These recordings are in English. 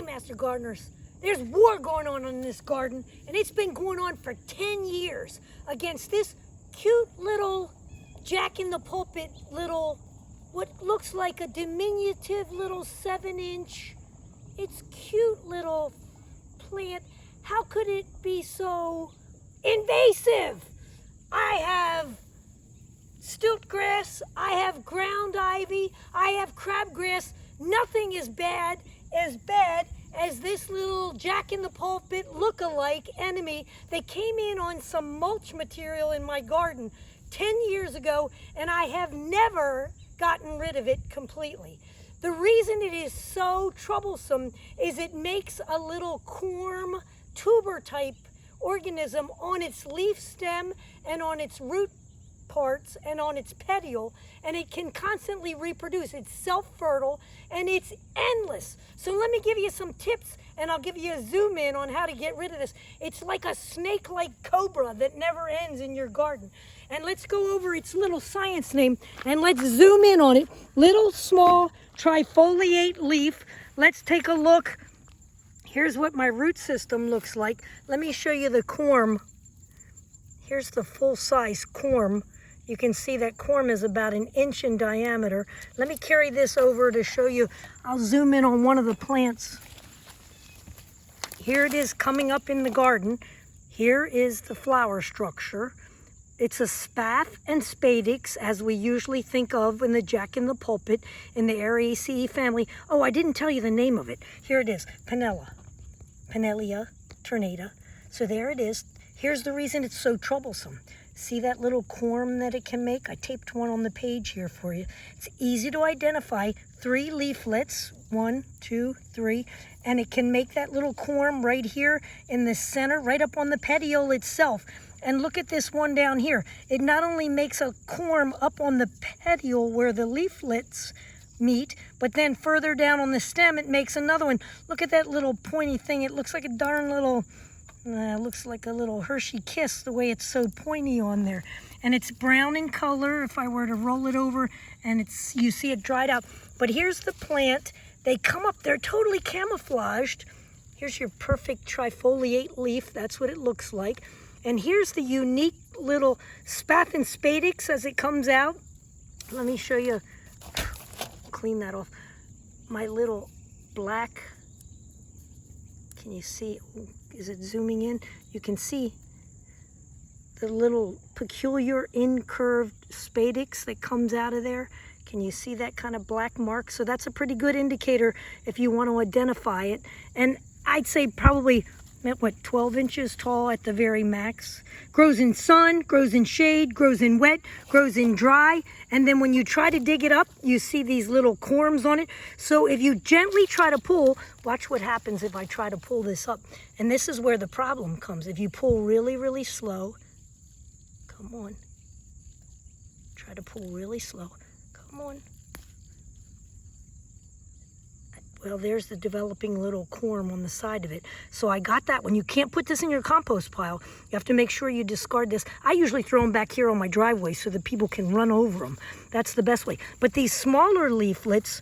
Master Gardeners, there's war going on in this garden, and it's been going on for 10 years against this cute little jack-in-the-pulpit little, what looks like a diminutive little 7-inch, it's cute little plant. How could it be so invasive? I have stilt grass, I have ground ivy, I have crabgrass. Nothing is as bad as this little jack-in-the-pulpit look-alike enemy that came in on some mulch material in my garden 10 years ago, and I have never gotten rid of it completely. The reason it is so troublesome is it makes a little corm tuber type organism on its leaf stem and on its root parts and on its petiole, and it can constantly reproduce. It's self-fertile and it's endless. So let me give you some tips, and I'll give you a zoom in on how to get rid of this. It's like a snake-like cobra that never ends in your garden. And let's go over its little science name and let's zoom in on it. Little small trifoliate leaf. Let's take a look. Here's what my root system looks like. Let me show you the corm. Here's the full-size corm. You can see that corm is about 1 inch in diameter. Let me carry this over to show you. I'll zoom in on one of the plants. Here it is coming up in the garden. Here is the flower structure. It's a spath and spadix, as we usually think of in the jack-in-the-pulpit in the Araceae family. Oh, I didn't tell you the name of it. Here it is, Pinella tornata. So there it is. Here's the reason it's so troublesome. See that little corm that it can make? I taped one on the page here for you. It's easy to identify. 3 leaflets, 1, 2, 3, and it can make that little corm right here in the center, right up on the petiole itself. And look at this one down here. It not only makes a corm up on the petiole where the leaflets meet, but then further down on the stem, it makes another one. Look at that little pointy thing. It looks like a darn little, looks like a little Hershey Kiss, the way it's so pointy on there. And it's brown in color if I were to roll it over, and it's, you see it dried out. But here's the plant. They come up, they're totally camouflaged. Here's your perfect trifoliate leaf. That's what it looks like. And here's the unique little spath and spadix as it comes out. Let me show you, clean that off. My little black, can you see, is it zooming in? You can see the little peculiar incurved spadix that comes out of there. Can you see that kind of black mark? So that's a pretty good indicator if you want to identify it. And I'd say probably, what, 12 inches tall at the very max. Grows in sun, grows in shade, grows in wet, grows in dry. And then when you try to dig it up, you see these little corms on it. So if you gently try to pull, watch what happens if I try to pull this up. And this is where the problem comes. If you pull really, really slow, come on. Try to pull really slow. Come on. Well, there's the developing little corm on the side of it. So I got that one. You can't put this in your compost pile. You have to make sure you discard this. I usually throw them back here on my driveway so that people can run over them. That's the best way. But these smaller leaflets,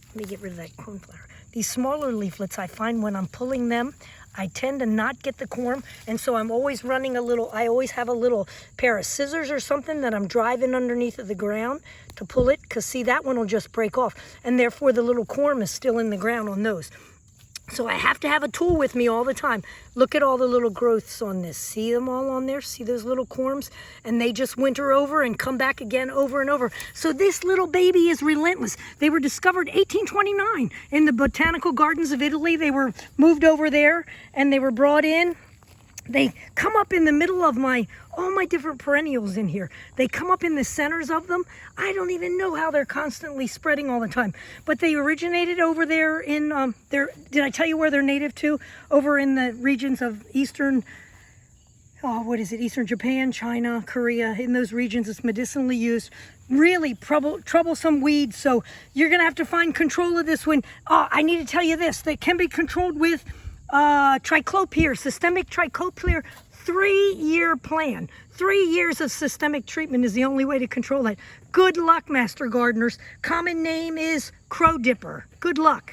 let me get rid of that cornflower. These smaller leaflets, I find when I'm pulling them, I tend to not get the corm, and so I'm always running I always have a little pair of scissors or something that I'm driving underneath of the ground to pull it, because see, that one will just break off, and therefore the little corm is still in the ground on those. So I have to have a tool with me all the time. Look at all the little growths on this. See them all on there? See those little corms? And they just winter over and come back again over and over. So this little baby is relentless. They were discovered 1829 in the botanical gardens of Italy. They were moved over there and they were brought in. They come up in the middle of all my different perennials in here. They come up in the centers of them. I don't even know how they're constantly spreading all the time. But they originated over there in, did I tell you where they're native to? Over in the regions of eastern Japan, China, Korea. In those regions, it's medicinally used. Really troublesome weed. So you're going to have to find control of this one. I need to tell you this. They can be controlled with triclopyr, systemic triclopyr, 3-year plan. 3 years of systemic treatment is the only way to control that. Good luck, Master Gardeners. Common name is crow dipper. Good luck.